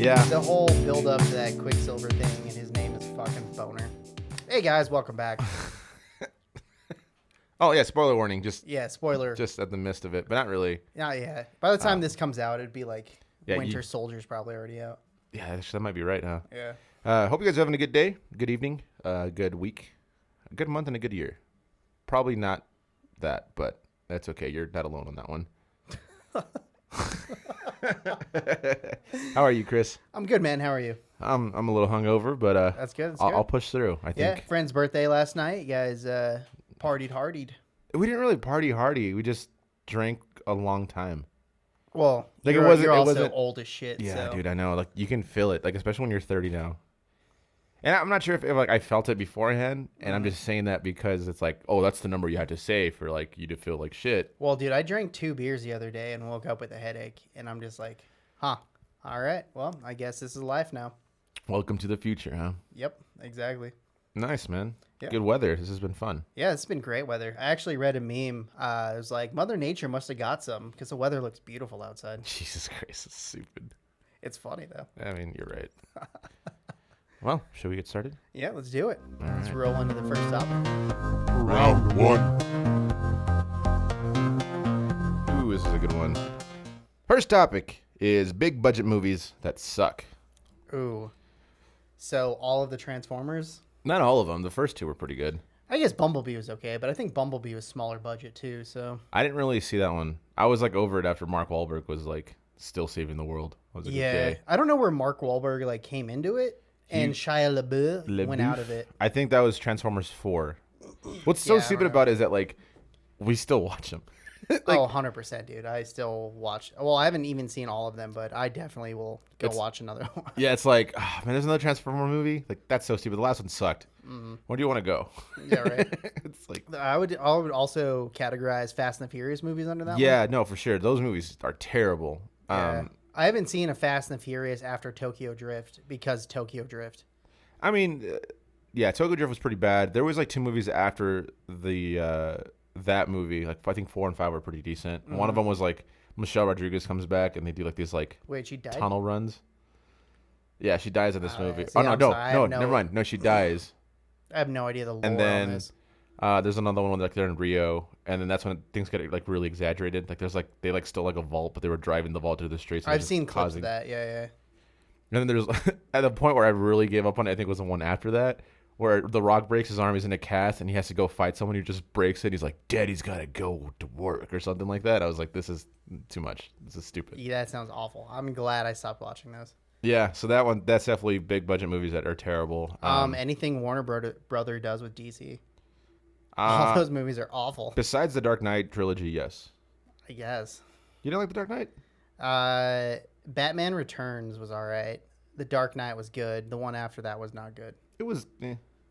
Yeah. The whole build up to that Quicksilver thing, and his name is fucking Boner. Hey guys, welcome back. Oh yeah, spoiler warning. Just Spoiler. just at the midst of it, but not really. Yeah. By the time this comes out, it'd be like Yeah, Winter Soldier's probably already out. Yeah, actually, that might be right, huh? Yeah. Hope you guys are having a good day, good evening, good week, a good month, and a good year. Probably not that, but that's okay. You're not alone on that one. How are you, Chris? I'm good, man. How are you? I'm a little hungover, but That's good. I'll push through. I think. Yeah, friend's birthday last night. You guys partied hardied. We didn't really party hardy. We just drank a long time. Well, Like you're it also wasn't old as shit. Yeah, so. dude, I know. Like you can feel it, like especially when you're 30 now. And I'm not sure if like I felt it beforehand, and I'm just saying that because it's like, oh, that's the number you have to say for like you to feel like shit. Well, dude, I drank 2 beers the other day and woke up with a headache, and I'm just like, huh. All right. Well, I guess this is life now. Welcome to the future, huh? Yep, exactly. Nice, man. Yeah. Good weather. This has been fun. Yeah, it's been great weather. I actually read a meme. It was like, Mother Nature must have got some because the weather looks beautiful outside. Jesus Christ, it's stupid. It's funny, though. I mean, you're right. Well, should we get started? Yeah, let's do it. All Let's right. roll into the first topic. Round one. Ooh, this is a good one. First topic is big budget movies that suck. Ooh. So all of the Transformers? Not all of them. The first two were pretty good. I guess Bumblebee was okay, but I think Bumblebee was smaller budget, too, so... I didn't really see that one. I was like over it after Mark Wahlberg was like still saving the world. I was like, Yeah. okay. I don't know where Mark Wahlberg, like, came into it, and Shia LaBeouf went out of it. I think that was Transformers 4. What's so Yeah, I stupid don't about it is that like we still watch them. Oh, 100%, dude. I still watch... Well, I haven't even seen all of them, but I definitely will go watch another one. Yeah, it's like, oh, man, there's another Transformer movie. Like that's so stupid. The last one sucked. Where do you want to go? Yeah, right. It's like, I would also categorize Fast and the Furious movies under that one. yeah, no, for sure. Those movies are terrible. Yeah. I haven't seen a Fast and the Furious after Tokyo Drift because Tokyo Drift. I mean, yeah, Tokyo Drift was pretty bad. There was like 2 movies after the that movie. Like I think 4 and 5 were pretty decent. One of them was like Michelle Rodriguez comes back and they do like these like Wait, she died? tunnel runs. Yeah, she dies in this movie. see, Oh no, I'm no, sorry, I no, have never mind. No, she dies. I have no idea the lore And on then this. there's another one like they're in Rio, and then that's when things get like really exaggerated. Like there's like they like stole like a vault, but they were driving the vault through the streets. And I've just seen clips causing... of that. Yeah. And then there's at the point where I really gave up on it. I think it was the one after that, where The Rock breaks his arm, he's in a cast, and he has to go fight someone who just breaks it. He's like, "Daddy's gotta go to work" or something like that. I was like, "This is too much. This is stupid." Yeah, that sounds awful. I'm glad I stopped watching those. Yeah, so that's definitely big budget movies that are terrible. Anything Warner Brother does with DC. All those movies are awful. Besides the Dark Knight trilogy, yes. I guess. You don't like the Dark Knight? Batman Returns was all right. The Dark Knight was good. The one after that was not good. It was,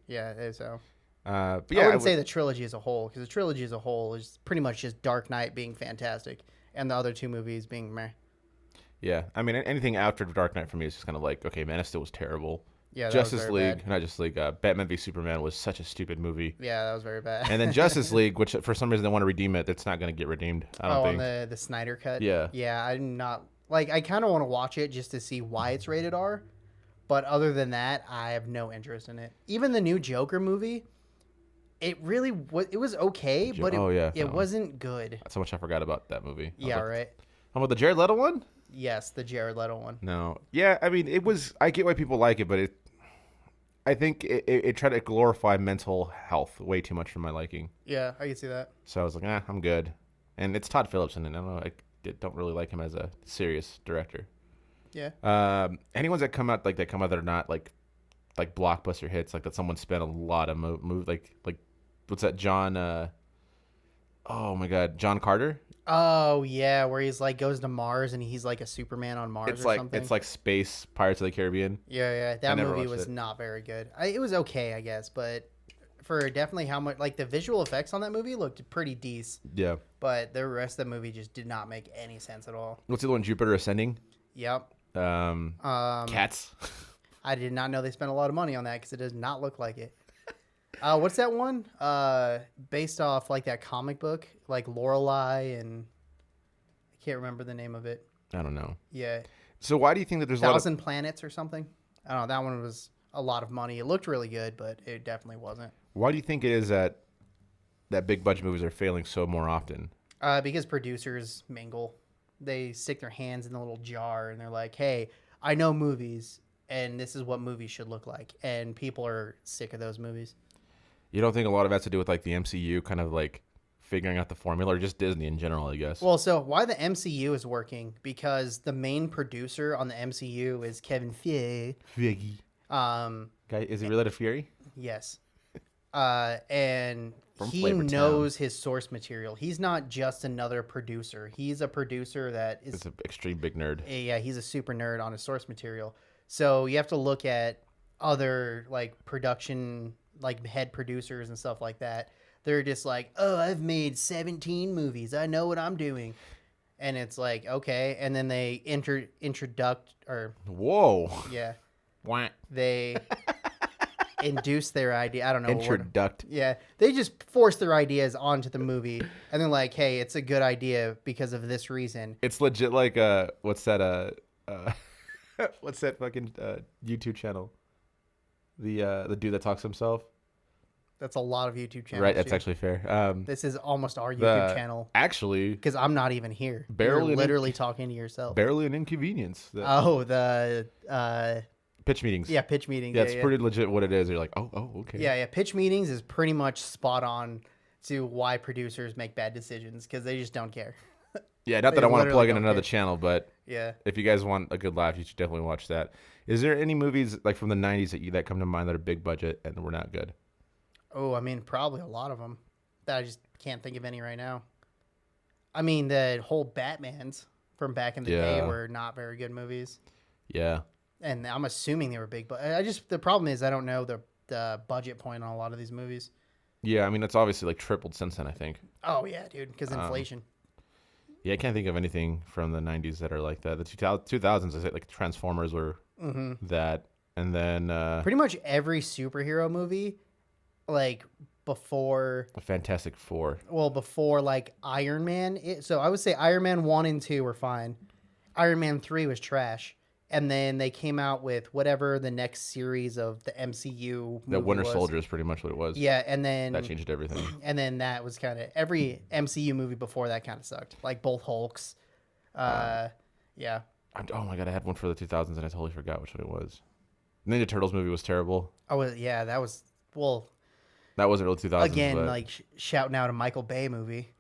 Yeah, so. but I yeah, wouldn't say the trilogy as a whole, because the trilogy as a whole is pretty much just Dark Knight being fantastic, and the other 2 movies being meh. Yeah, I mean, anything after Dark Knight for me is just kind of like, okay, Man of Steel was terrible. Yeah, that Justice was very League, bad. not Justice League, Batman v Superman was such a stupid movie. Yeah, that was very bad. And then Justice League, which for some reason they want to redeem it, it's not going to get redeemed. I don't think. On the Snyder cut? Yeah. Yeah, I'm not... Like, I kind of want to watch it just to see why it's rated R, but other than that, I have no interest in it. Even the new Joker movie, it really it was okay, but it wasn't good. So much I forgot about that movie. Yeah, right. How about the Jared Leto one? Yes, the Jared Leto one. No. Yeah, I mean, it was... I get why people like it, but I think it tried to glorify mental health way too much for my liking. Yeah, I can see that. So I was like, I'm good. And it's Todd Phillips in it. I don't know. I don't really like him as a serious director. Yeah. Anyone that come out that are not like blockbuster hits, like that someone spent a lot of like what's that, John? Oh my God, John Carter. Oh yeah, where he's like goes to Mars and he's like a Superman on Mars or something. It's like space Pirates of the Caribbean. Yeah. That never movie watched was it. not very good. It was okay, I guess, but for definitely how much like the visual effects on that movie looked pretty decent. Yeah. But the rest of the movie just did not make any sense at all. What's the other one? Jupiter Ascending. Yep. Cats. I did not know they spent a lot of money on that because it does not look like it. What's that one? Based off like that comic book, like Lorelei, and I can't remember the name of it. I don't know. Yeah. So why do you think that there's a lot of... Thousand Planets or something. I don't know. That one was a lot of money. It looked really good, but it definitely wasn't. Why do you think it is that big budget movies are failing so more often? Because producers mingle. They stick their hands in the little jar and they're like, hey, I know movies and this is what movies should look like. And people are sick of those movies. You don't think a lot of it has to do with like the MCU kind of like figuring out the formula, or just Disney in general, I guess? Well, so why the MCU is working, because the main producer on the MCU is Kevin Feige. Guy, is he related to Fury? Yes. And From he Flavor Town. knows his source material. He's not just another producer. He's a producer that is... It's an extreme big nerd. Yeah, he's a super nerd on his source material. So you have to look at other like production, like head producers and stuff like that. They're just like, oh, I've made 17 movies. I know what I'm doing. And it's like, okay. And then they Whoa. yeah, Wah. they induce their idea. I don't know. Introduct. Yeah, they just force their ideas onto the movie, and they're like, "Hey, it's a good idea because of this reason." It's legit like what's that what's that fucking YouTube channel? The dude that talks to himself. That's a lot of YouTube channels. Right, that's dude. actually fair. This is almost our YouTube channel Actually, because I'm not even here. Barely You're literally talking to yourself. barely an inconvenience. The Pitch meetings. yeah, pitch meetings. Yeah, it's pretty legit what it is. You're like, oh, okay. Yeah. Pitch meetings is pretty much spot on to why producers make bad decisions because they just don't care. Yeah, not They that I want to literally plug in don't another care. channel, but Yeah. if you guys want a good laugh, you should definitely watch that. Is there any movies like from the 90s that come to mind that are big budget and were not good? Oh, I mean, probably a lot of them. That I just can't think of any right now. I mean, the whole Batmans from back in the day Yeah. were not very good movies, Yeah. and I'm assuming they were big. But the problem is I don't know the budget point on a lot of these movies. Yeah, I mean, it's obviously like tripled since then, I think. Oh yeah, dude, because inflation. Yeah, I can't think of anything from the 90s that are like that. The 2000s, I say, like Transformers were that. And then Pretty much every superhero movie, like before Fantastic Four. before like Iron Man. So I would say Iron Man 1 and 2 were fine. Iron Man 3 was trash. And then they came out with whatever the next series of the MCU movie The Winter was. Soldier is pretty much what it was. Yeah, and then That changed everything. and then that was kind of every MCU movie before that kind of sucked. Like both Hulks. Yeah. Oh my God, I had one for the 2000s and I totally forgot which one it was. Ninja Turtles movie was terrible. Oh yeah, that was That wasn't real 2000s. again but... like shouting out a Michael Bay movie.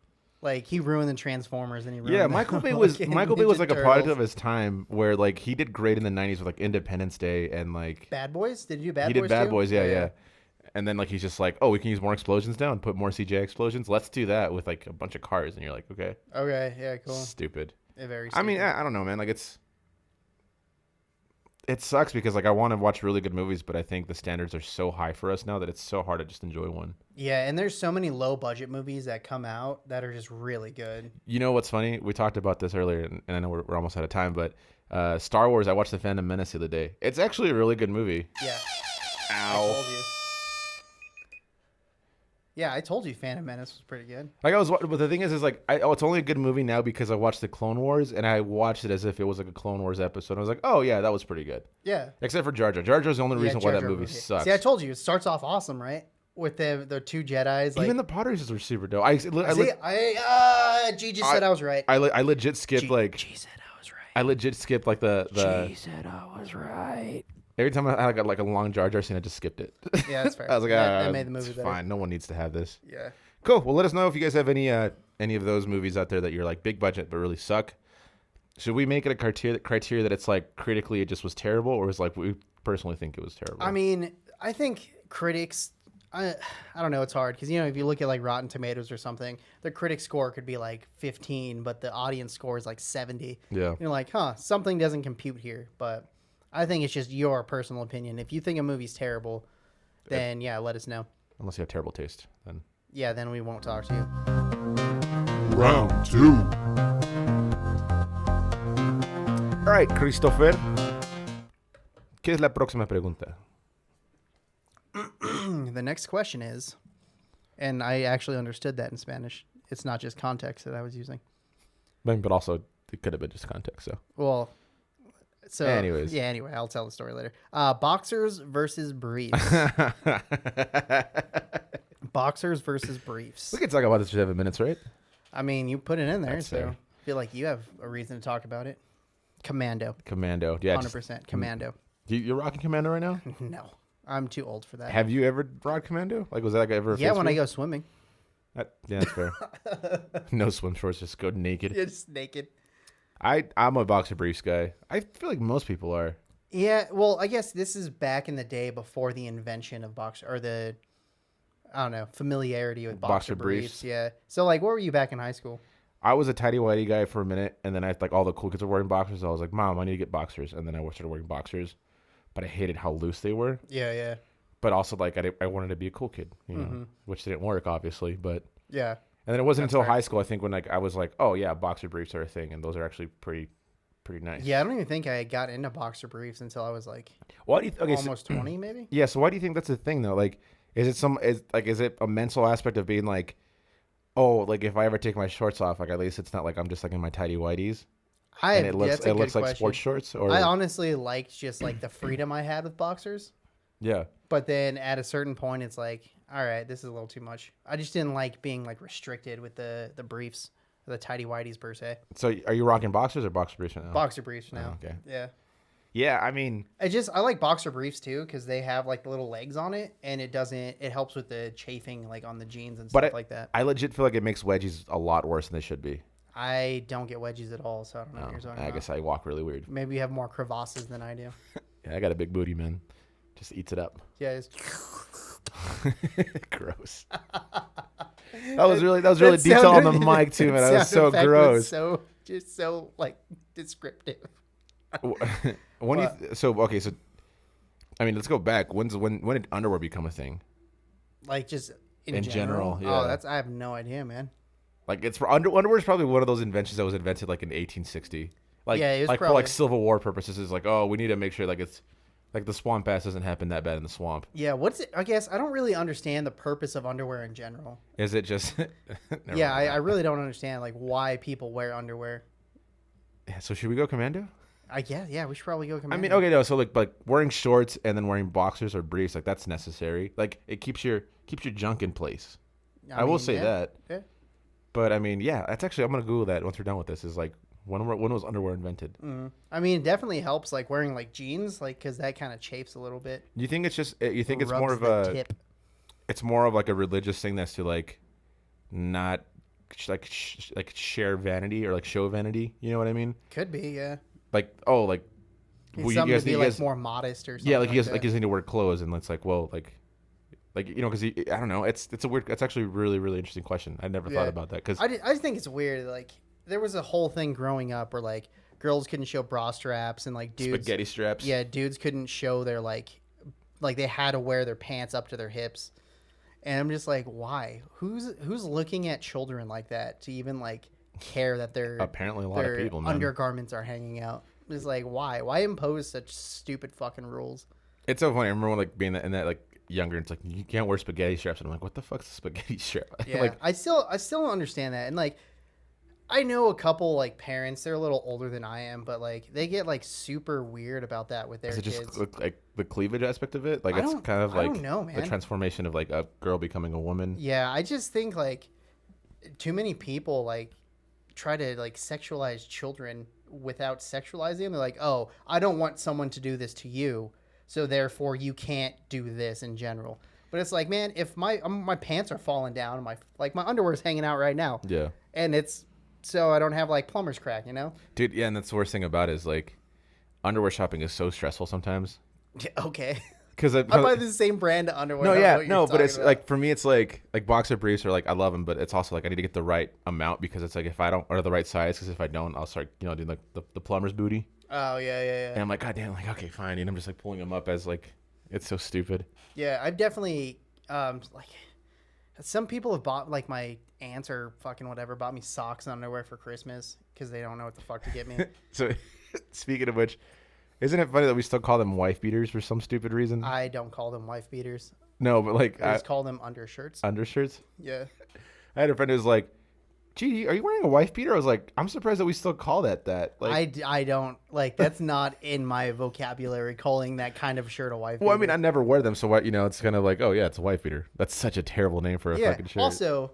Like he ruined the Transformers and he ruined Yeah, the Michael Bay was fucking like a Ninja product Turtles. of his time, where like he did great in the 90s with like Independence Day and like Bad Boys? Did you do Bad Boys? he did Bad too? Boys, yeah. And then like he's just like, oh, we can use more explosions now and put more CGI explosions. Let's do that with like a bunch of cars, and you're like, okay, Okay, yeah, cool. stupid. Yeah, very. I mean, stupid. I don't know, man. Like it sucks because like I want to watch really good movies, but I think the standards are so high for us now that it's so hard to just enjoy one. Yeah, and there's so many low budget movies that come out that are just really good. You know what's funny? We talked about this earlier, and I know we're almost out of time, but Star Wars. I watched The Phantom Menace the other day. It's actually a really good movie. Yeah. Ow. I told you. Yeah, I told you Phantom Menace was pretty good. Like but the thing is like, it's only a good movie now because I watched the Clone Wars, and I watched it as if it was like a Clone Wars episode. I was like, oh yeah, that was pretty good. Yeah. Except for Jar Jar. Jar Jar's the only reason why Jar that Jar movie sucks. See, I told you it starts off awesome, right? With the two Jedis. Like, Even the Potter races were super dope. G just said I was right. I legit skipped like G said I was right. I legit skipped like the G said I was right. every time I got like a long Jar Jar scene, I just skipped it. Yeah, that's fair. I was like, that made the movie it's better. fine. No one needs to have this. Yeah. Cool. Well, let us know if you guys have any of those movies out there that you're like big budget but really suck. Should we make it a criteria that it's like critically it just was terrible, or is like we personally think it was terrible? I mean, I think critics. I don't know. It's hard because if you look at like Rotten Tomatoes or something, the critic score could be like 15, but the audience score is like 70. Yeah. You're like, something doesn't compute here. But I think it's just your personal opinion. If you think a movie's terrible, then yeah, let us know. Unless you have terrible taste, then. Yeah, then we won't talk to you. Round 2. All right, Christopher. ¿Qué es la próxima pregunta? The next question is, and I actually understood that in Spanish. It's not just context that I was using. But also it could have been just context. So Well, so Anyways. yeah. Anyway, I'll tell the story later. Boxers versus briefs. Boxers versus briefs. we could talk about this for 7 minutes, right? I mean, you put it in there, That's so fair. I feel like you have a reason to talk about it. Commando. Commando. Yeah. 100% Commando. You're rocking Commando right now? No, I'm too old for that. Have you ever rocked Commando? Like, was that ever a Yeah, phase when for I you? go swimming. Yeah, that's fair. No swim shorts, just go naked. It's naked. I'm a boxer briefs guy. I feel like most people are. Yeah, well, I guess this is back in the day before the invention of boxer, or the, I don't know, familiarity with boxer briefs. Yeah. So, like, what were you back in high school? I was a tidy whitey guy for a minute, and then I like all the cool kids were wearing boxers. I was like, Mom, I need to get boxers, and then I started wearing boxers, but I hated how loose they were. Yeah, yeah. But also, like, I wanted to be a cool kid, you know, which didn't work, obviously. But Yeah. and then it wasn't That's until fair. high school, I think, when like I was like, oh yeah, boxer briefs are a thing, and those are actually pretty nice. Yeah, I don't even think I got into boxer briefs until I was like Why do you? Okay, almost 20, maybe. yeah. So why do you think that's a thing though? Like, is it a mental aspect of being like, oh, like if I ever take my shorts off, like at least it's not like I'm just like in my tidy whities, and it looks that's a good like question. sports shorts. Or I honestly liked just like the freedom I had with boxers. yeah. But then at a certain point, it's like, all right, this is a little too much. I just didn't like being like restricted with the briefs, the tidy whities per se. So are you rocking boxers or boxer briefs right now? Boxer briefs now. Oh, okay. Yeah. Yeah, I mean, I like boxer briefs too because they have like the little legs on it, and it helps with the chafing like on the jeans and stuff like that. I legit feel like it makes wedgies a lot worse than they should be. I don't get wedgies at all, so I don't know what you're talking I about. guess I walk really weird. Maybe you have more crevasses than I do. Yeah, I got a big booty, man. Just eats it up. Yeah. It's... Gross. That was really detailed on the mic too, man. That was so gross. So like descriptive. When okay, so I mean, let's go back. When did underwear become a thing? Like just in In general, Oh, yeah. I have no idea, man. Like it's for underwear is probably one of those inventions that was invented like in 1860. Like Yeah, it was like for probably- like Civil War purposes. It's like, oh, we need to make sure like it's like the swamp ass doesn't happen that bad in the swamp. Yeah, what's it? I guess I don't really understand the purpose of underwear in general. Is it just? Never Yeah, mind. I really don't understand like why people wear underwear. Yeah, so should we go commando? I guess yeah, we should probably go. I Commando. mean, okay, no. So like wearing shorts and then wearing boxers or briefs, like that's necessary. Like it keeps your junk in place. I will mean, say yeah, that. yeah. But I mean, yeah, that's actually I'm gonna Google that once we're done with this. Is like when was underwear invented? I mean, it definitely helps like wearing like jeans, like because that kind of chafes a little bit. You think it's just you think it's more Rubs of the a tip. it's more of like a religious thing that's to like not like share vanity or like show vanity. You know what I mean? Could be, yeah. Like oh like It's well, something to be you like guys- more modest or something. yeah like you guys that. like you guys need to wear clothes and it's like well like you know because I don't know it's a weird it's actually a really interesting question. I never thought Yeah. about that because I just think it's weird. Like there was a whole thing growing up where like girls couldn't show bra straps and like dudes, spaghetti straps. yeah, dudes couldn't show their like they had to wear their pants up to their hips. And I'm just like, why? Who's looking at children like that to even like care that their Apparently a lot of their people, man. undergarments are hanging out? It's like why? Why impose such stupid fucking rules? It's so funny. I remember when, like being in that like younger. It's like you can't wear spaghetti straps, and I'm like, what the fuck's a spaghetti strap? Yeah, like I still don't understand that. And like, I know a couple like parents. They're a little older than I am, but like they get like super weird about that with their is it kids. just like the cleavage aspect of it? Like I it's don't- kind of I like don't know, the man. transformation of like a girl becoming a woman. Yeah, I just think like too many people like try to like sexualize children without sexualizing them. They're like, oh, I don't want someone to do this to you, so therefore you can't do this in general. But it's like, man, if my pants are falling down, my underwear's hanging out right now, Yeah, and it's so I don't have like plumber's crack, you know? dude. Yeah, and that's the worst thing about it is like underwear shopping is so stressful sometimes. Yeah, okay. Because I buy the same brand of underwear. no, I don't know yeah, what you're no, but talking it's about. like for me, it's like boxer briefs are like I love them, but it's also like I need to get the right amount because it's like if I don't or the right size because if I don't, I'll start doing like the plumber's booty, oh yeah. and I'm like God damn, like okay fine, and I'm just like pulling them up as like it's so stupid. Yeah, I've definitely like some people have bought like my aunts or fucking whatever bought me socks and underwear for Christmas because they don't know what the fuck to get me. So speaking of which, isn't it funny that we still call them wife beaters for some stupid reason? I don't call them wife beaters. No, but like I just call them undershirts. undershirts. Yeah. I had a friend who was like, gee, are you wearing a wife beater? I was like, I'm surprised that we still call that that. Like, I don't like that's not in my vocabulary calling that kind of shirt a wife beater. well, I mean, I never wear them, so what? It's kind of like, oh yeah, it's a wife beater. That's such a terrible name for a fucking shirt. Also,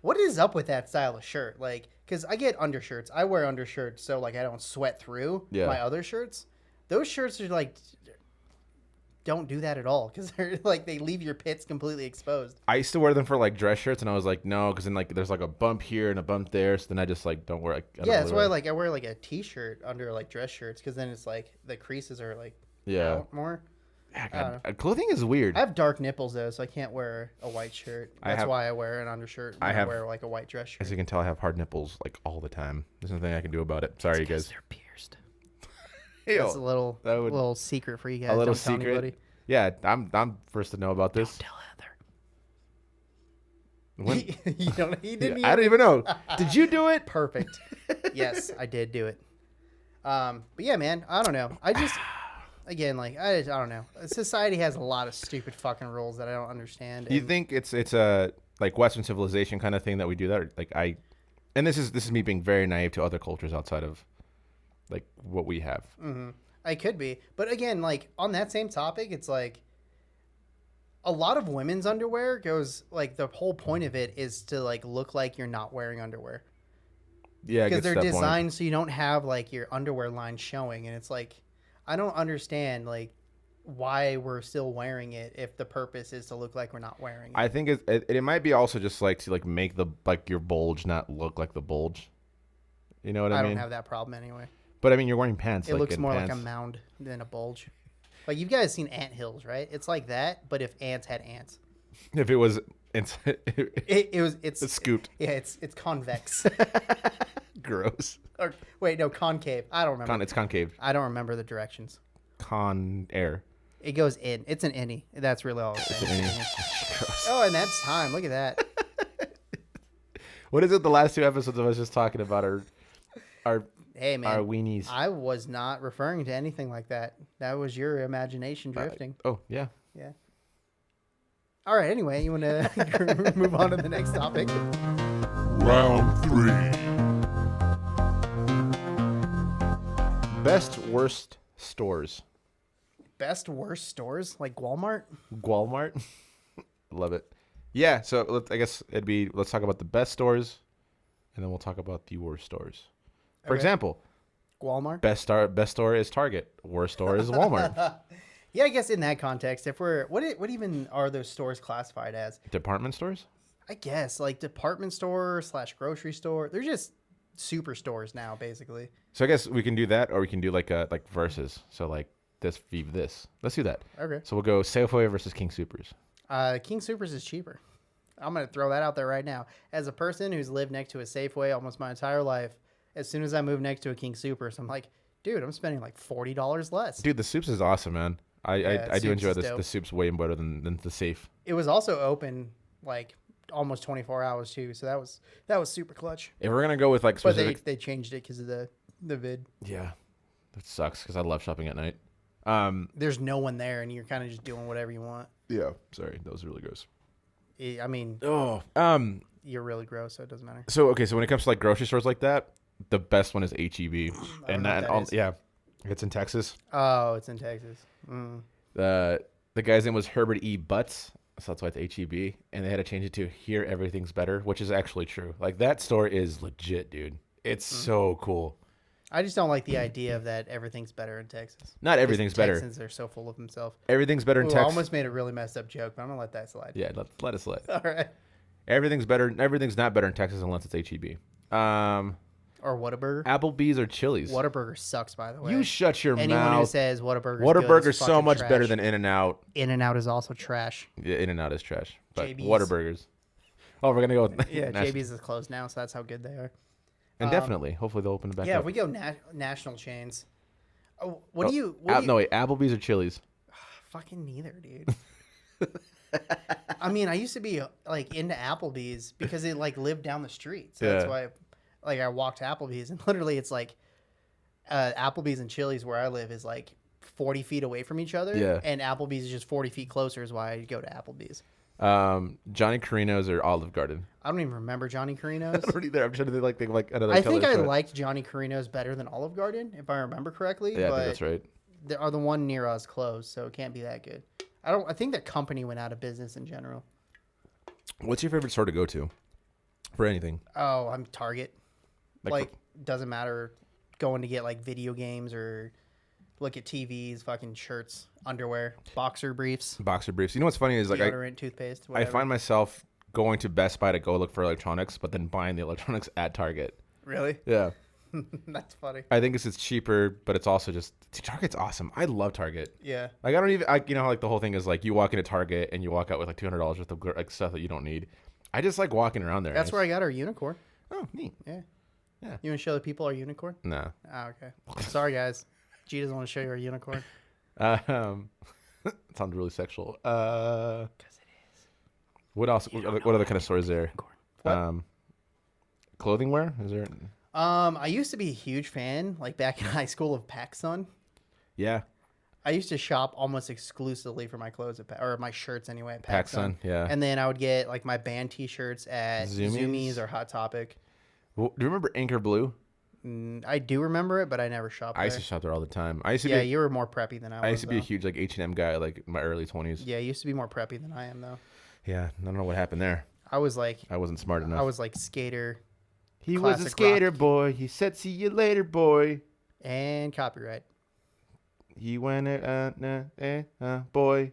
what is up with that style of shirt? Like, because I get undershirts. I wear undershirts so like I don't sweat through my other shirts. Those shirts are like, don't do that at all because they're like they leave your pits completely exposed. I used to wear them for like dress shirts, and I was like, no, because then like there's like a bump here and a bump there, so then I just like don't wear. I don't That's really why wear. I wear like a t-shirt under like dress shirts because then it's like the creases are like Yeah. out more. Yeah, God, clothing is weird. I have dark nipples though, so I can't wear a white shirt. That's why I wear an undershirt. When I wear like a white dress shirt. As you can tell, I have hard nipples like all the time. There's nothing I can do about it. Sorry, you guys. They're pierced. Ew. That's a little little secret for you guys. A little Don't tell secret. anybody. Yeah, I'm first to know about this. Tell Heather. When, He didn't. I don't even know. Did you do it? Perfect. Yes, I did do it. But yeah, man, I don't know. I just, again, like I don't know. Society has a lot of stupid fucking rules that I don't understand. You think it's a like Western civilization kind of thing that we do that? Or, like and this is me being very naive to other cultures outside of like what we have. Mm-hmm. I could be, but again, like on that same topic, it's like a lot of women's underwear goes like the whole point of it is to like look like you're not wearing underwear. Yeah, because they're designed so you don't have like your underwear line showing, and it's like I don't understand like why we're still wearing it if the purpose is to look like we're not wearing it. I think it might be also just like to like make the like your bulge not look like the bulge. You know what I mean? I don't have that problem anyway. But I mean, you're wearing pants. It like, looks more pants. like a mound than a bulge. Like you guys seen ant hills, right? It's like that, but if ants had ants. If it was, It's it's scooped. Yeah, it's convex. Gross. Or wait, no, concave. I don't remember. It's concave. I don't remember the directions. Con air. It goes in. It's an innie. That's really all I'm saying. Gross. Oh, and that's time. Look at that. What is it? The last two episodes of us just talking about our Hey man, our weenies. I was not referring to anything like that. That was your imagination drifting. Oh yeah. Yeah. All right. Anyway, you want to move on to the next topic? Round 3. Best worst stores. Best worst stores like Walmart. Walmart. Love it. Yeah. So I guess let's talk about the best stores, and then we'll talk about the worst stores. For example, Walmart. best store is Target. Worst store is Walmart. Yeah, I guess in that context, if we're what even are those stores classified as? Department stores. I guess like department store / grocery store. They're just superstores now, basically. So I guess we can do that, or we can do like versus. So like this v this. Let's do that. Okay. So we'll go Safeway versus King Soopers. King Soopers is cheaper. I'm gonna throw that out there right now. As a person who's lived next to a Safeway almost my entire life, as soon as I move next to a King Soopers, I'm like, dude, I'm spending like $40 less. Dude, the soups is awesome, man. I do enjoy this. dope. The soup's way better than the safe. It was also open like almost 24 hours too, so that was super clutch. If we're gonna go with like But specific, they changed it because of the vid. yeah, that sucks because I love shopping at night. There's no one there, and you're kind of just doing whatever you want. Yeah, sorry, that was really gross. I mean, Oh, you're really gross, so it doesn't matter. so okay, so when it comes to like grocery stores like that, the best one is HEB, and know what that is. yeah, it's in Texas. Oh, it's in Texas. The guy's name was Herbert E. Butts, so that's why it's HEB, and they had to change it to Here Everything's Better, which is actually true. Like that store is legit, dude. It's so cool. I just don't like the idea of that everything's better in Texas. Not everything's better. Texans are so full of themselves. Everything's better in I Texas. almost made a really messed up joke, but I'm gonna let that slide. Yeah, let us slide. All right. Everything's better. Everything's not better in Texas unless it's HEB. Or Whataburger. Applebee's or Chili's. Whataburger sucks, by the way. You shut your Anyone who mouth. says Whataburger's Whataburger's so much better than In-N-Out. In-N-Out is also trash. Yeah, In-N-Out is trash. But JB's. Whataburgers. Oh, we're gonna go with Yeah, national- JB's is closed now, so that's how good they are. and definitely, hopefully they'll open it back Yeah, up. if we go national chains. Oh, No, wait, Applebee's or Chili's? Fucking neither, dude. I mean, I used to be like into Applebee's because it like lived down the street. So that's Yeah. why like I walked to Applebee's and literally it's like Applebee's and Chili's where I live is like 40 feet away from each other. Yeah. And Applebee's is just 40 feet closer is why I go to Applebee's. Johnny Carino's or Olive Garden. I don't even remember Johnny I Carino's. don't either. I'm trying to think like another. I think I color. liked Johnny Carino's better than Olive Garden, if I remember correctly. Yeah, I but think that's right. the one near us closed, so it can't be that good. I think the company went out of business in general. What's your favorite store to go to for anything? Oh, I'm Target. Like for- doesn't matter going to get like video games or look at TVs, fucking shirts, underwear, boxer briefs, boxer briefs. You know what's funny is like deodorant, toothpaste, I whatever. find myself going to Best Buy to go look for electronics, but then buying the electronics at Target. Really? Yeah. That's funny. I think it's cheaper, but it's also just Target's awesome. I love Target. Yeah. Like I don't even you know how, like the whole thing is like you walk into Target and you walk out with like $200 worth of like stuff that you don't need. I just like walking around there. That's where I got our unicorn. Oh, neat. Yeah. Yeah. You want to show the people our unicorn? Nah. Oh, okay. Sorry, guys. G doesn't want to show you our unicorn. It sounds really sexual. Because it is. What else? What other kind of stores there? What? Clothing wear? Is there? I used to be a huge fan, like back in high school, of PacSun. Yeah. I used to shop almost exclusively for my clothes or my shirts anyway at PacSun, yeah. And then I would get like my band T-shirts at Zoomies or Hot Topic. Well, do you remember Anchor Blue? I do remember it, but I never shopped there. I used to shop there all the time. I used to Yeah, be. you were more preppy than I was. I used to be a though. huge like H&M guy, like in my early 20s. Yeah, you used to be more preppy than I am though. Yeah, I don't know what happened there. I was like I wasn't smart enough. skater He was a classic skater rock. boy. He said, "See you later, boy." and copyright. He went boy.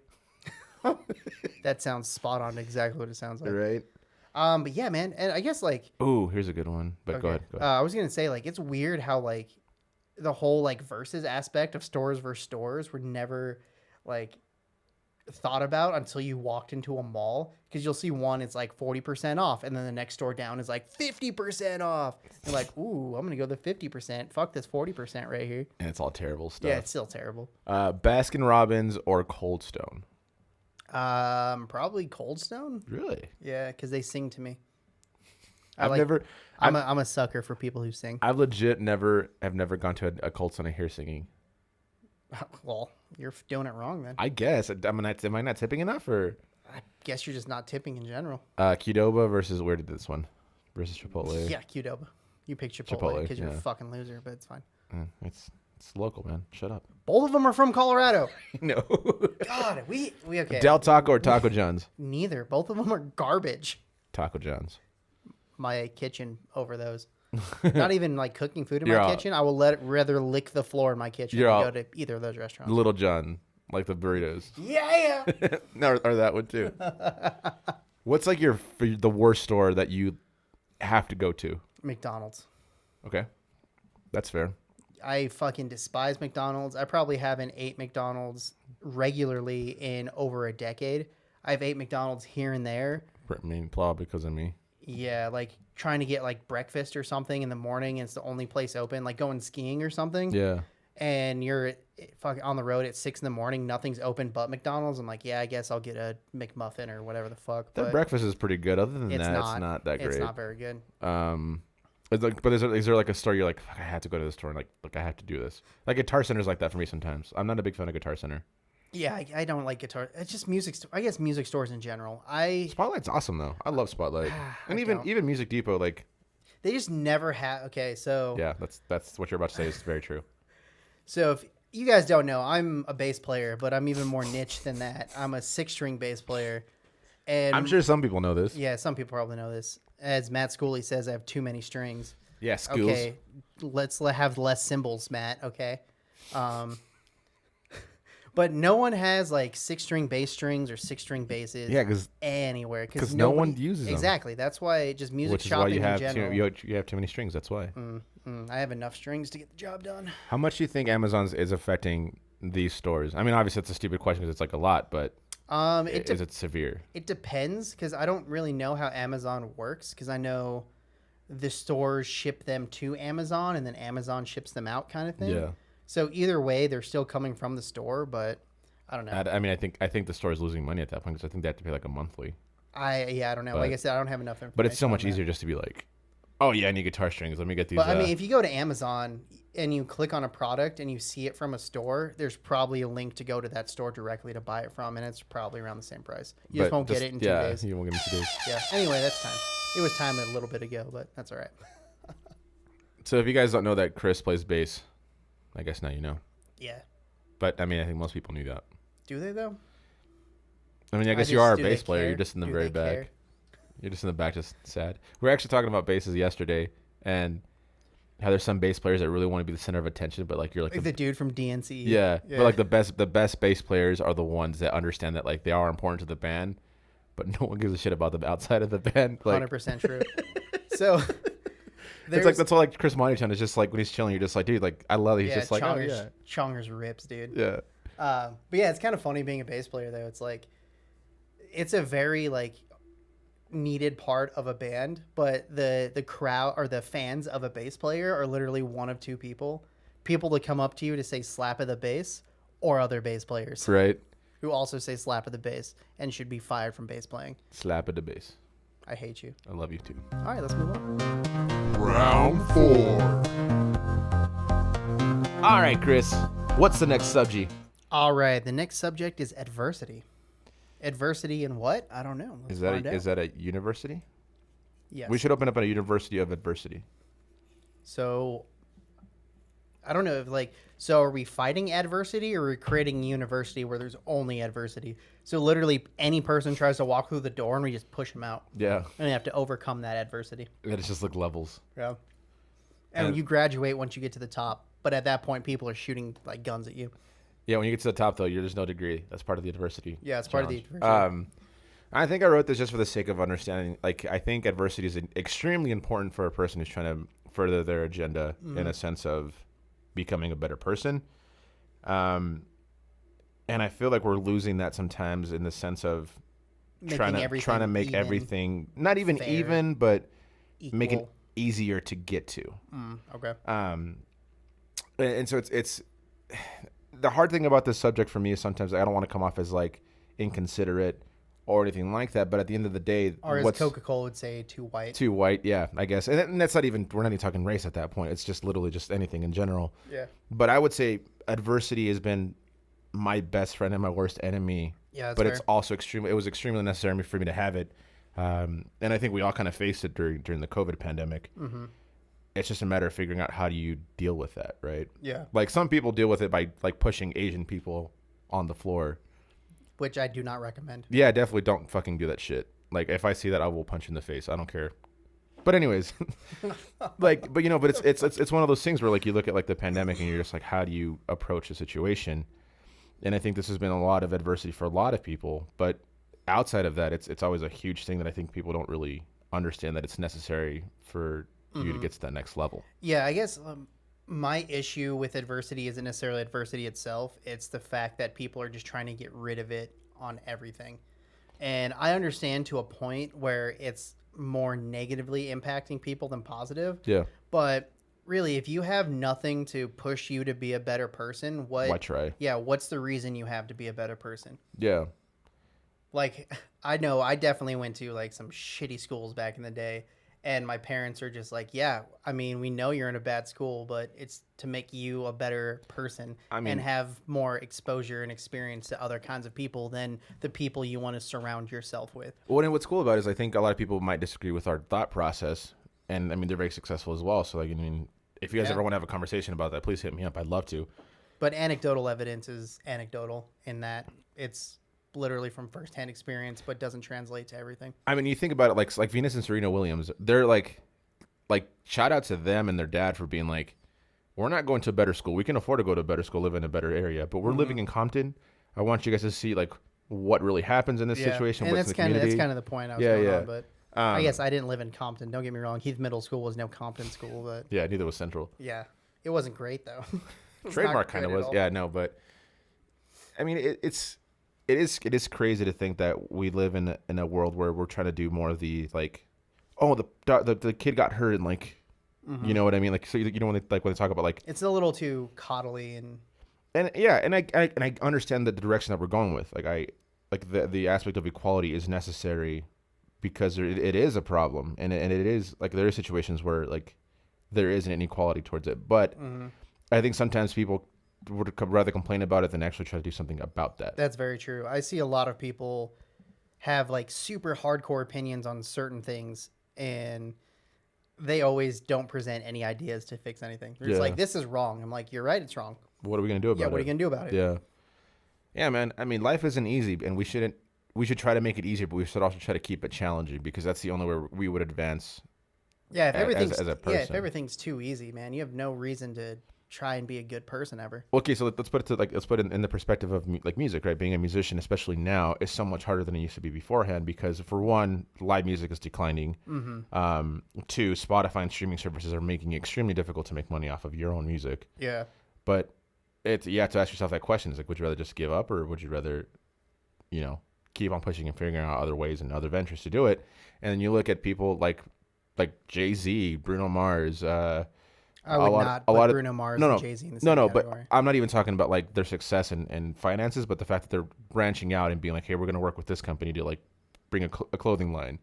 That sounds spot on, exactly what it sounds like. Right. But yeah, man, and I guess like Ooh, here's a good one. But go okay. ahead. I was gonna say like it's weird how like the whole like versus aspect of stores versus stores were never like thought about until you walked into a mall, because you'll see one it's like 40% off and then the next store down is like 50% off. You're like, ooh, I'm gonna go the 50%. Fuck this 40% right here. And it's all terrible stuff. Yeah, it's still terrible. Baskin Robbins or Cold Stone. Probably Cold Stone. Really? Yeah, because they sing to me. I'm a sucker for people who sing. I've legit never gone to a Cold Stone and hear singing. Well, you're doing it wrong then. I guess. Am I not tipping enough, or I guess you're just not tipping in general. Qdoba versus where did this one versus Chipotle? Yeah, Qdoba. You pick Chipotle Chipotle, because you're a yeah. fucking loser, but it's fine. It's local, man. Shut up. Both of them are from Colorado. No. God, we okay. Del Taco or Taco John's? Neither. Both of them are garbage. Taco John's. My kitchen over those. Not even like cooking food in You're my all- kitchen. I will rather lick the floor in my kitchen You're than all- go to either of those restaurants. Little John, like the burritos. Yeah. No, or that one too. What's like the worst store that you have to go to? McDonald's. Okay, that's fair. I fucking despise McDonald's. I probably haven't ate McDonald's regularly in over a decade. I've ate McDonald's here and there. I mean, probably because of me. Yeah, like trying to get like breakfast or something in the morning and it's the only place open, like going skiing or something. Yeah. And you're fucking on the road at 6 a.m, nothing's open but McDonald's. I'm like, yeah, I guess I'll get a McMuffin or whatever the fuck. That But breakfast is pretty good. Other than that, it's not that great. It's not very good. It's like, but is there like a store you're like, fuck, I have to go to this store and like I have to do this. Like Guitar Center's like that for me sometimes. I'm not a big fan of Guitar Center. Yeah, I don't like guitar. It's just music. I guess music stores in general. Spotlight's awesome though. I love Spotlight, and I even don't. Music Depot. Like, They just never have. Okay, so yeah, that's what you're about to say is very true. So if you guys don't know, I'm a bass player, but I'm even more niche than that. I'm a 6-string bass player. And I'm sure some people know this. Yeah, some people probably know this. As Matt Schooley says, I have too many strings. Yeah, schools. Okay, let's have less cymbals, Matt. Okay. But no one has like 6-string bass strings or 6-string basses. Yeah, because anywhere no one uses them. Exactly. That's why just music which is why shopping you have in general. you have too many strings. That's why. I have enough strings to get the job done. How much do you think Amazon's is affecting these stores? I mean, obviously it's a stupid question because it's like a lot, but is it severe? It depends because I don't really know how Amazon works because I know the stores ship them to Amazon and then Amazon ships them out kind of thing. Yeah. So either way, they're still coming from the store, but I don't know. I mean, I think the store is losing money at that point because I think they have to pay like a monthly. I don't know. Like I said, I don't have enough information. But it's so much on that. easier just to be like, Oh yeah, I need guitar strings. Let me get these. But I mean, if you go to Amazon and you click on a product and you see it from a store, there's probably a link to go to that store directly to buy it from, and it's probably around the same price. You just won't get it in 2 days. You won't get it in 2 days. Yeah. Anyway, that's time. It was time a little bit ago, but that's all right. So if you guys don't know that Chris plays bass, I guess now you know. Yeah. But I mean, I think most people knew that. Do they though? I mean, I guess you are a do they bass player. care? You're just in the Do very they back. care? You're just in the back, just sad. We were actually talking about basses yesterday, and how there's some bass players that really want to be the center of attention, but like you're like Like the dude from DNC. yeah, but like the best bass players are the ones that understand that like they are important to the band, but no one gives a shit about them outside of the band. Like 100% true. So it's like that's all like Chris Moneytown is just like when he's chilling, you're just like, dude, like I love it. He's yeah, just like, oh yeah, Chongers rips, dude. yeah. But yeah, it's kind of funny being a bass player though. It's like, it's a very like needed part of a band, but the crowd or the fans of a bass player are literally one of two people to come up to you to say slap of the bass, or other bass players Right. who also say slap of the bass and should be fired from bass playing. Slap at the bass. I hate you. I love you too. All right, let's move on. Round 4. All right, Chris. What's the next subject? All right, the next subject is adversity. Adversity in what? I don't know. Let's find out. Is that a university? Yes. We should open up a university of adversity. So I don't know if so are we fighting adversity, or are we creating a university where there's only adversity? So literally any person tries to walk through the door and we just push them out. Yeah. And you have to overcome that adversity. It's just like levels. Yeah. And And- you graduate once you get to the top, but at that point people are shooting like guns at you. Yeah, when you get to the top though, there's no degree. That's part of the adversity. Yeah, it's part of the challenge. adversity. I think I wrote this just for the sake of understanding. Like, I think adversity is extremely important for a person who's trying to further their agenda in a sense of becoming a better person. And I feel like we're losing that sometimes in the sense of trying to make even, everything not even fair, even, but make it equal. easier to get to. Okay. And so it's the hard thing about this subject for me is sometimes I don't want to come off as like inconsiderate or anything like that, but at the end of the day, Or as Coca-Cola would say, too white. too white, yeah, I guess, and that's not even, we're not even talking race at that point. It's just literally just anything in general. Yeah. But I would say adversity has been my best friend and my worst enemy. Yeah, that's but fair. it's also extremely necessary for me to have it, and I think we all kind of faced it during the COVID pandemic. Mm-hmm. It's just a matter of figuring out how do you deal with that, right? Yeah. Like some people deal with it by like pushing Asian people on the floor. Which I do not recommend. Yeah, definitely don't fucking do that shit. Like if I see that, I will punch you in the face. I don't care. But anyways, but it's one of those things where like you look at like the pandemic and you're just like, how do you approach the situation? And I think this has been a lot of adversity for a lot of people. But outside of that, it's always a huge thing that I think people don't really understand that it's necessary for you to get to that next level. Yeah, I guess my issue with adversity isn't necessarily adversity itself. It's the fact that people are just trying to get rid of it on everything. And I understand to a point where it's more negatively impacting people than positive. Yeah. But really, if you have nothing to push you to be a better person, Why try? Yeah, what's the reason you have to be a better person? Yeah. Like, I know I definitely went to like some shitty schools back in the day. And my parents are just like, yeah, I mean, we know you're in a bad school, but it's to make you a better person and have more exposure and experience to other kinds of people than the people you want to surround yourself with. Well, and what's cool about it is I think a lot of people might disagree with our thought process. And I mean, they're very successful as well. So, like, I mean, if you guys ever want to have a conversation about that, please hit me up. I'd love to. But anecdotal evidence is anecdotal in that it's literally from firsthand experience, but doesn't translate to everything. I mean, you think about it, like Venus and Serena Williams, they're like shout out to them and their dad for being like, we're not going to a better school. We can afford to go to a better school, live in a better area, but we're living in Compton. I want you guys to see like what really happens in this situation. And what's that's in the community. That's kind of the point I was going on. But I Um, guess I didn't live in Compton. Don't get me wrong. Heath Middle School was no Compton school, but Yeah, neither was Central. yeah, it wasn't great though. It was Trademark not kind of great at was. all. Yeah, no, but I mean, it is crazy to think that we live in a world where we're trying to do more of the like, oh, the kid got hurt and like, you know what I mean? Like, so you know when they talk about like, It's a little too coddly and yeah, and I understand the direction that we're going with. Like the aspect of equality is necessary because it is a problem, and it is like there are situations where like there is an inequality towards it. But I think sometimes people would rather complain about it than actually try to do something about that. That's very true. I see a lot of people have like super hardcore opinions on certain things, and they always don't present any ideas to fix anything. They're just like, this is wrong. I'm like, you're right, it's wrong. What are we gonna do about it? Yeah, what are you gonna do about it? Yeah, man. I mean, life isn't easy, and we should try to make it easier, but we should also try to keep it challenging because that's the only way we would advance. Yeah, if everything's as a person. if everything's too easy, man, you have no reason to try and be a good person ever. Okay, so let's put it in the perspective of like music, right? Being a musician, especially now, is so much harder than it used to be beforehand because, for one, live music is declining. Two, Spotify and streaming services are making it extremely difficult to make money off of your own music. Yeah. But you have to ask yourself that question: is like, would you rather just give up, or would you rather, keep on pushing and figuring out other ways and other ventures to do it? And then you look at people like Jay-Z, Bruno Mars. I would not put Bruno Mars and Jay-Z in the same category. But I'm not even talking about like their success and finances, but the fact that they're branching out and being like, hey, we're going to work with this company to like bring a clothing line.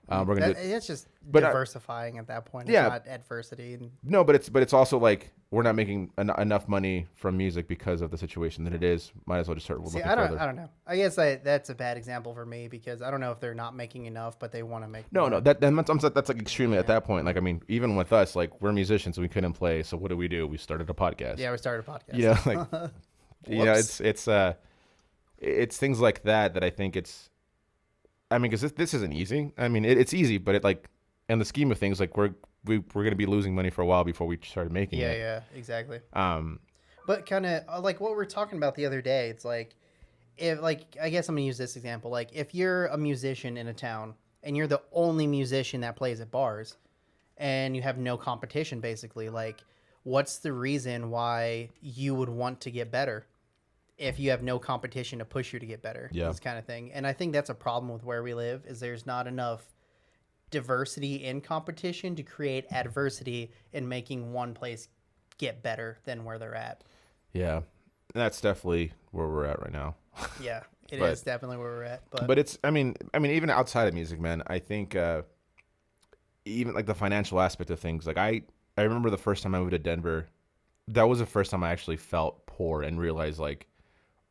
It's just diversifying at that point. It's not adversity. No, but it's also like we're not making enough money from music because of the situation that it is. Might as well just start looking further. I don't know. I guess that's a bad example for me because I don't know if they're not making enough, but they want to make more. No, that's like extremely at that point. Like, I mean, even with us, like we're musicians and we couldn't play. So what do? We started a podcast. Yeah, we started a podcast. It's things like that I think it's. I mean, because this isn't easy. I mean, it's easy, but it like in the scheme of things, like we're going to be losing money for a while before we started making it. Yeah, exactly. But kind of like what we were talking about the other day. It's like if I guess I'm gonna use this example. Like if you're a musician in a town and you're the only musician that plays at bars, and you have no competition, basically, like what's the reason why you would want to get better? If you have no competition to push you to get better, this kind of thing. And I think that's a problem with where we live is there's not enough diversity in competition to create adversity in making one place get better than where they're at. Yeah. That's definitely where we're at right now. Yeah, it is definitely where we're at. But it's, I mean, even outside of music, man, I think even like the financial aspect of things, like I remember the first time I moved to Denver, that was the first time I actually felt poor and realized like,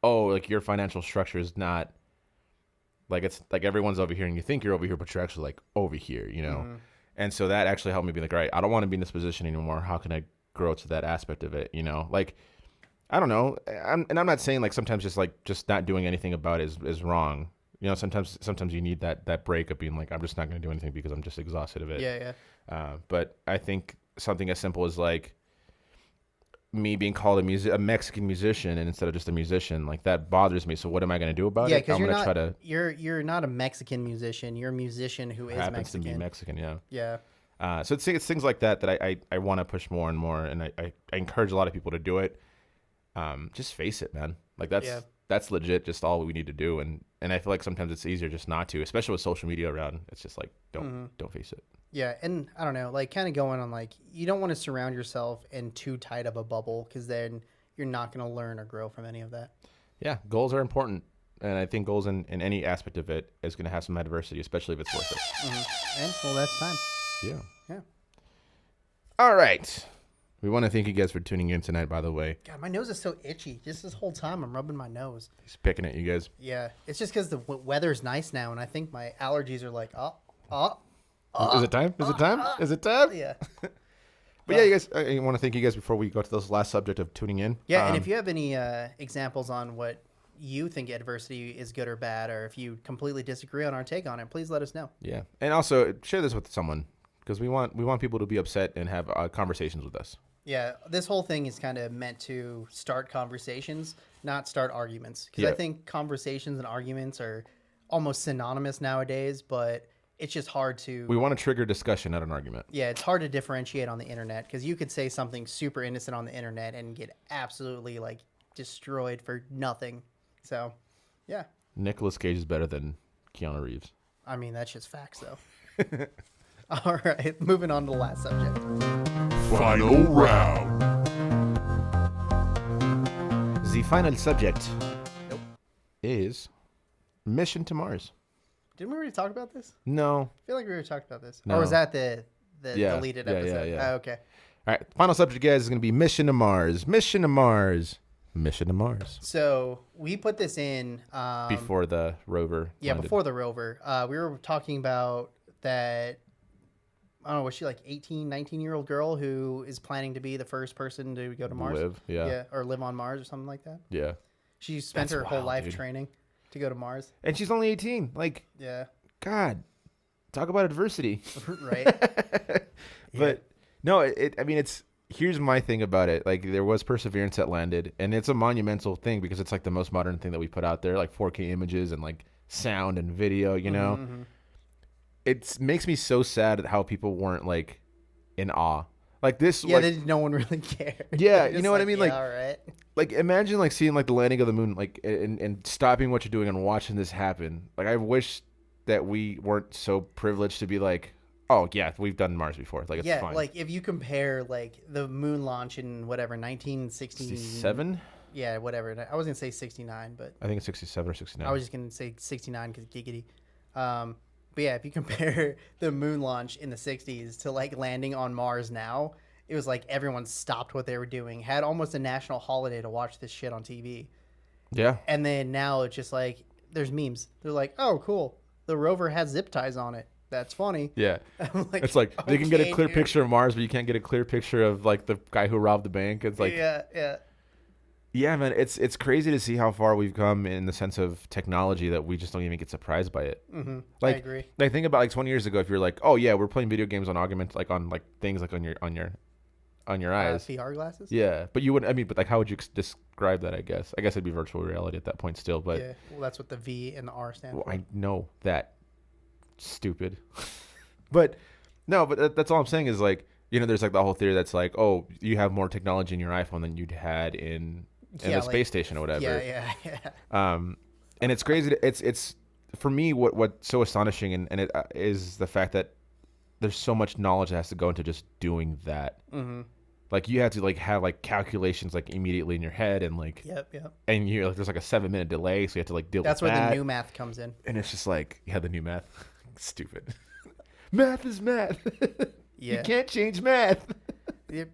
oh, like your financial structure is not like it's like everyone's over here and you think you're over here, but you're actually like over here, And so that actually helped me be like, all right, I don't want to be in this position anymore. How can I grow to that aspect of it? Like, I don't know. I'm not saying like sometimes just not doing anything about it is wrong. Sometimes you need that break of being like, I'm just not going to do anything because I'm just exhausted of it. Yeah. But I think something as simple as like, me being called a Mexican musician and instead of just a musician, like that bothers me. So what am I going to do about it? I'm going to try to. You're not a Mexican musician. You're a musician who is happens Mexican. to be Mexican. Yeah. Yeah. So it's things like that I want to push more and more, and I encourage a lot of people to do it. Just face it, man. Like that's legit. Just all we need to do, and I feel like sometimes it's easier just not to, especially with social media around. It's just like don't face it. Yeah, and I don't know, like kind of going on like you don't want to surround yourself in too tight of a bubble because then you're not going to learn or grow from any of that. Yeah, goals are important, and I think goals in any aspect of it is going to have some adversity, especially if it's worth it. And well, that's time. Yeah. All right. We want to thank you guys for tuning in tonight, by the way. God, my nose is so itchy. Just this whole time I'm rubbing my nose. He's picking at you guys. Yeah, it's just because the weather's nice now, and I think my allergies are like, Is it time? Is it time? Yeah. But yeah, you guys, I want to thank you guys before we go to this last subject of tuning in. Yeah, and if you have any examples on what you think adversity is good or bad, or if you completely disagree on our take on it, please let us know. Yeah, and also share this with someone because we want people to be upset and have conversations with us. Yeah, this whole thing is kind of meant to start conversations, not start arguments. Because I think conversations and arguments are almost synonymous nowadays, but it's just hard to... We want to trigger discussion, not an argument. Yeah, it's hard to differentiate on the internet because you could say something super innocent on the internet and get absolutely like destroyed for nothing. So, yeah. Nicolas Cage is better than Keanu Reeves. I mean, that's just facts, though. All right, moving on to the last subject. Final round. The final subject is Mission to Mars. Didn't we already talk about this? No. I feel like we already talked about this. No. Or was that the Yeah. deleted Yeah, episode? yeah. Oh, okay. All right. Final subject, guys, is going to be Mission to Mars. Mission to Mars. Mission to Mars. So we put this in Before the rover. Yeah, landed. before the rover. We were talking about that. I don't know. Was she like 18, 19-year-old girl who is planning to be the first person to go to Mars? Live. Yeah. Or live on Mars or something like that. Yeah. She spent That's her whole wild, life dude. training to go to Mars. And she's only 18. Like, Yeah. God, talk about adversity. Right. But no, I mean, here's my thing about it. Like, there was Perseverance that landed, and it's a monumental thing because it's like the most modern thing that we put out there, like 4K images and like sound and video, you know? Mm-hmm. It makes me so sad at how people weren't like in awe. Like this, Yeah, like, no one really cared. Yeah, They're you just know what I mean? Yeah, Like- all right. like imagine like seeing like the landing of the moon, like and stopping what you're doing and watching this happen. Like, I wish that we weren't so privileged to be like, oh yeah, we've done Mars before. Like, it's Yeah, fine. like if you compare like the moon launch in whatever 1960. 67? Yeah, whatever. I was gonna say 69, but I think it's 67 or 69. I was just gonna say 69 because giggity. But yeah, if you compare the moon launch in the 60s to like landing on Mars now, it was like everyone stopped what they were doing, had almost a national holiday to watch this shit on TV. Yeah. And then now it's just like there's memes. They're like, oh, cool, the rover has zip ties on it. That's funny. Yeah. I'm like, It's like they can get a okay, clear dude. picture of Mars, but you can't get a clear picture of like the guy who robbed the bank. It's like, yeah. man, it's crazy to see how far we've come in the sense of technology that we just don't even get surprised by it. Mm-hmm. Like, I agree. Like, think about like 20 years ago, if you're like, oh yeah, we're playing video games on augment, like on like things like on your eyes. VR glasses. Yeah, but you wouldn't. I mean, but like, how would you describe that? I guess it'd be virtual reality at that point still. But Yeah. Well, that's what the V and the R stand well, for. I know that. Stupid. But no, but that's all I'm saying is like, you know, there's like the whole theory that's like, oh, you have more technology in your iPhone than you'd had in Yeah, the like- space station or whatever. Yeah. And it's crazy. It's for me what's so astonishing and it is the fact that there's so much knowledge that has to go into just doing that. Mm-hmm. Like, you have to like have like calculations like immediately in your head and like Yep. and you're like there's like a 7-minute delay, so you have to like deal That's with where that. the new math comes in. And it's just like, yeah, the new math. Stupid. Math is math. Yeah. You can't change math.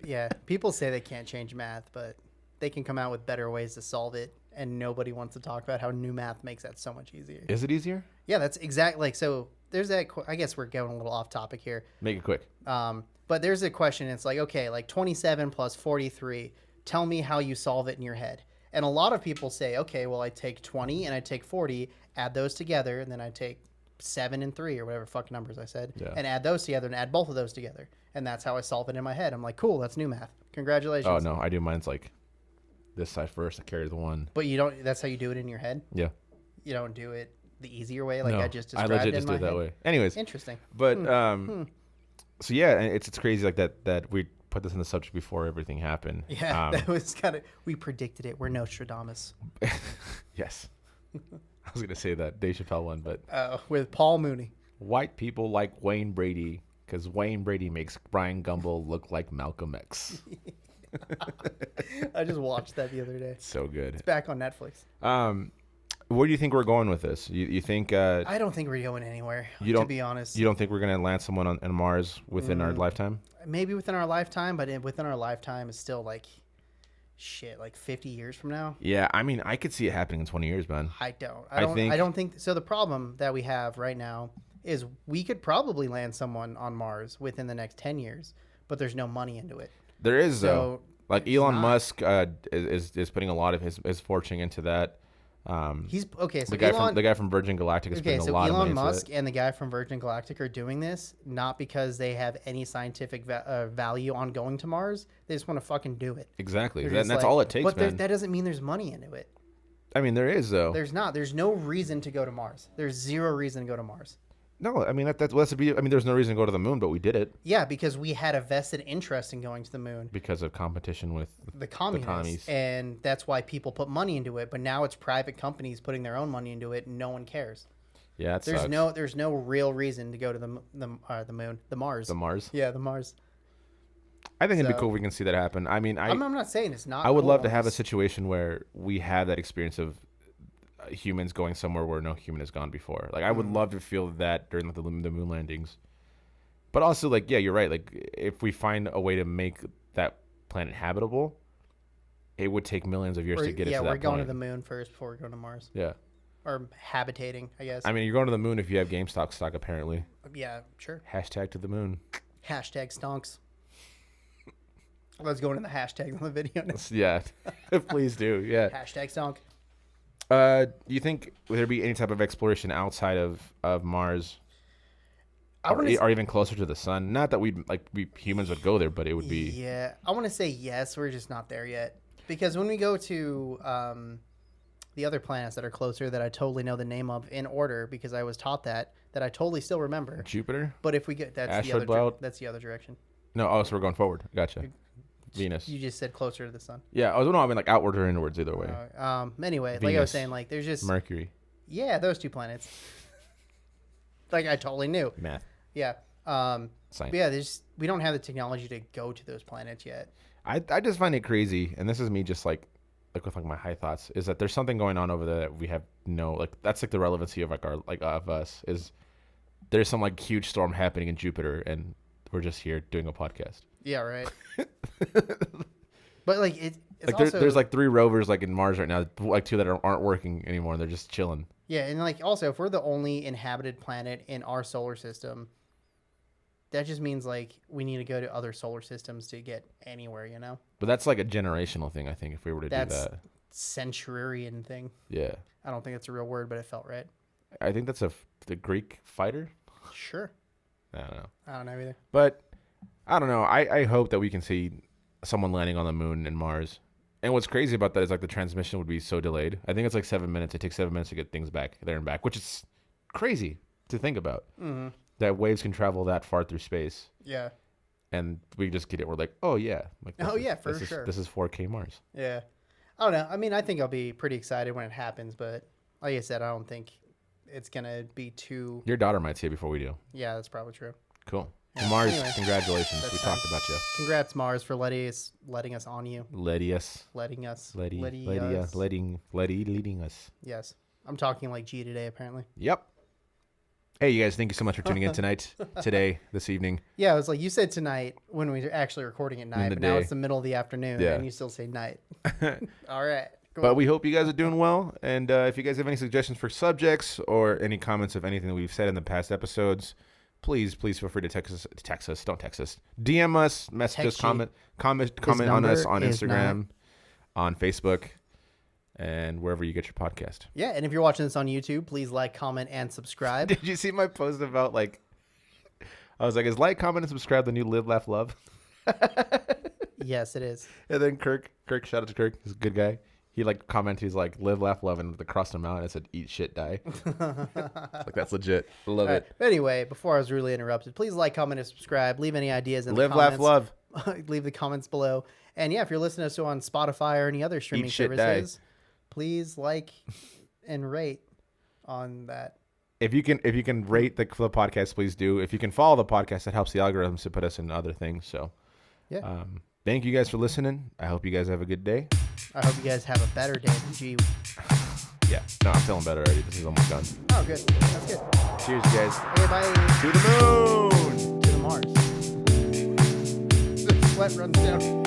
Yeah. People say they can't change math, but they can come out with better ways to solve it, and nobody wants to talk about how new math makes that so much easier. Is it easier? Yeah, that's exactly like so. There's that. I guess we're going a little off topic here. Make it quick. But there's a question. It's like, okay, like 27 plus 43. Tell me how you solve it in your head. And a lot of people say, okay, well, I take 20 and I take 40, add those together, and then I take 7 and 3 or whatever fucking numbers I said, Yeah. and add those together and add both of those together. And that's how I solve it in my head. I'm like, cool, that's new math. Congratulations. Oh no, I do mine's like this side first. I carry the one. But you don't. That's how you do it in your head. Yeah. You don't do it the easier way, like no, I just I described legit in just do my it that head? way. Anyways, Interesting. but so yeah, and it's crazy like that we put this in the subject before everything happened. Yeah, that was kind of. We predicted it. We're Nostradamus. Yes. I was gonna say that Dave Chappelle one, but With Paul Mooney. white people like Wayne Brady because Wayne Brady makes Brian Gumbel look like Malcolm X. I just watched that the other day. So good. It's back on Netflix. Where do you think we're going with this? You think I don't think we're going anywhere. you to don't be honest. You don't think we're gonna land someone on Mars within our lifetime? Maybe within our lifetime, but within our lifetime is still like shit, like 50 years from now. Yeah, I mean, I could see it happening in 20 years, man. I don't. I think- I don't think so. The problem that we have right now is we could probably land someone on Mars within the next 10 years, but there's no money into it. There is So, though. Like it's Elon not- Musk is putting a lot of his fortune into that. He's okay. So the Elon, guy from Virgin Galactic is okay, putting so a lot of money Elon into Musk it. and the guy from Virgin Galactic are doing this not because they have any scientific value on going to Mars. They just want to fucking do it. Exactly. They're And just that's like- all it takes, But man. that doesn't mean there's money into it. I mean, there is though. There's not. There's no reason to go to Mars. There's zero reason to go to Mars. No, I mean that's I mean, there's no reason to go to the moon, but we did it Yeah, because we had a vested interest in going to the moon. because of competition with The communists, commies. and that's why people put money into it. But now it's private companies putting their own money into it, and no one cares. Yeah, it There's sucks. there's no real reason to go to the moon, the Mars. The Mars. Yeah, the Mars. I think it'd be So- cool if we can see that happen. I mean, I'm not saying it's not. I would cool. love to have a It's- situation where we have that experience of, humans going somewhere where no human has gone before. Like I would love to feel that during like, the moon landings. But also, like, yeah, you're right. Like, if we find a way to make that planet habitable, it would take millions of years to get it to that point. Yeah, we're going to the moon first before we're going to Mars. Yeah. Or habitating, I guess. I mean, you're going to the moon if you have GameStop stock, apparently. Yeah, sure. Hashtag to the moon. Hashtag stonks. Let's go into the hashtags on the video now. Yeah. Please do. Yeah. Hashtag stonk. Do you think would there be any type of exploration outside of Mars? Or even closer to the sun? Not that we humans would go there, but it would be. Yeah, I want to say yes. We're just not there yet. Because when we go to the other planets that are closer, that I totally know the name of in order, because I was taught that I totally still remember. Jupiter. But if we get that's the other direction. No, so we're going forward. Gotcha. Venus. You just said closer to the sun. Yeah, I mean like outward or inwards, either way. Anyway, Venus, like I was saying, like there's just Mercury. Yeah, those two planets. Like I totally knew. Math. Yeah. Science. But yeah, we don't have the technology to go to those planets yet. I just find it crazy, and this is me just like with like my high thoughts, is that there's something going on over there that we have that's like the relevancy of like our of us is there's some like huge storm happening in Jupiter, and we're just here doing a podcast. Yeah, right. But like it's like also, there's like 3 rovers like in Mars right now, like 2 that aren't working anymore, and they're just chilling. Yeah, and like also if we're the only inhabited planet in our solar system, that just means like we need to go to other solar systems to get anywhere, you know? But that's like a generational thing, I think, if we were to do that. Centurion thing. Yeah. I don't think that's a real word, but it felt right. I think that's the Greek fighter. Sure. I don't know. I don't know either. But I don't know. I hope that we can see someone landing on the moon and Mars. And what's crazy about that is like the transmission would be so delayed. I think it's like 7 minutes. It takes 7 minutes to get things back there and back, which is crazy to think about. Mm-hmm. That waves can travel that far through space. Yeah. And we just get it. We're like, oh yeah. Like, for sure. This is 4K Mars. Yeah. I don't know. I mean, I think I'll be pretty excited when it happens, but like I said, I don't think it's going to be too... Your daughter might see it before we do. Yeah, that's probably true. Cool. Yeah. Mars, anyway, congratulations. We talked about you. Congrats, Mars, for letting us on you. Letting us. Yes. I'm talking like G today, apparently. Yep. Hey, you guys, thank you so much for tuning in tonight, this evening. Yeah, it was like you said tonight when we were actually recording at night, but now it's the middle of the afternoon, and you still say night. All right. Cool. But we hope you guys are doing well. And if you guys have any suggestions for subjects or any comments of anything that we've said in the past episodes, please feel free to text us. Don't text us. DM us, message us, comment on us on Instagram, on Facebook, and wherever you get your podcast. Yeah, and if you're watching this on YouTube, please like, comment, and subscribe. Did you see my post about I was like, is like, comment, and subscribe the new Live, Laugh, Love? Yes, it is. And then Kirk, shout out to Kirk, he's a good guy. He commented, he's like, live, laugh, love, and crossed him out, and it said, eat, shit, die. That's legit. Love it. But anyway, before I was really interrupted, please like, comment, and subscribe. Leave any ideas in the comments. comments. Live, laugh, love. Leave the comments below. And yeah, if you're listening to us on Spotify or any other streaming services, please like and rate on that. If you can rate the podcast, please do. If you can follow the podcast, that helps the algorithms to put us in other things. So, yeah. Thank you guys for listening. I hope you guys have a good day. I hope you guys have a better day than G. Yeah. No, I'm feeling better already. This is almost done. Oh, good. That's good. Cheers, guys. Okay, bye. To the moon. To the Mars. The sweat runs down.